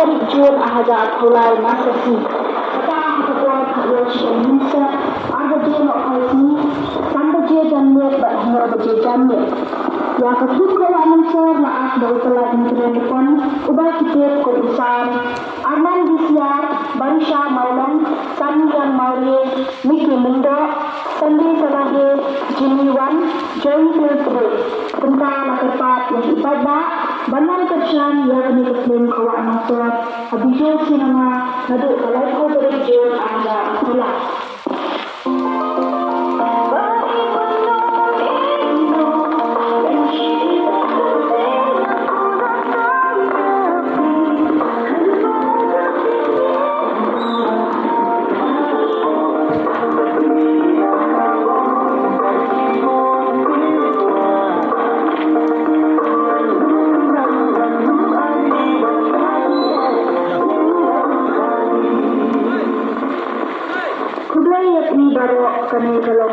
dari Jun ahajat hulai nakasi. Kata ketua Yoshi Indonesia, ada je nak kali sampai je jamnya bahagia je jamnya. Yang kedua answer maaf dari telah internet ubah kita kerusakan. Arman Disiar, Barisha Maulan, Samian Mauri, Miki Mundo, Sandi Salahe, Jimmy Wan, Joy Filtre. Tentang tempat yang ibadah, Banan Kersan yang diklaim kawan answer. Abijol Sinema, Nadu Kalaiku dari Jun Anda Pula. Baru kami kalau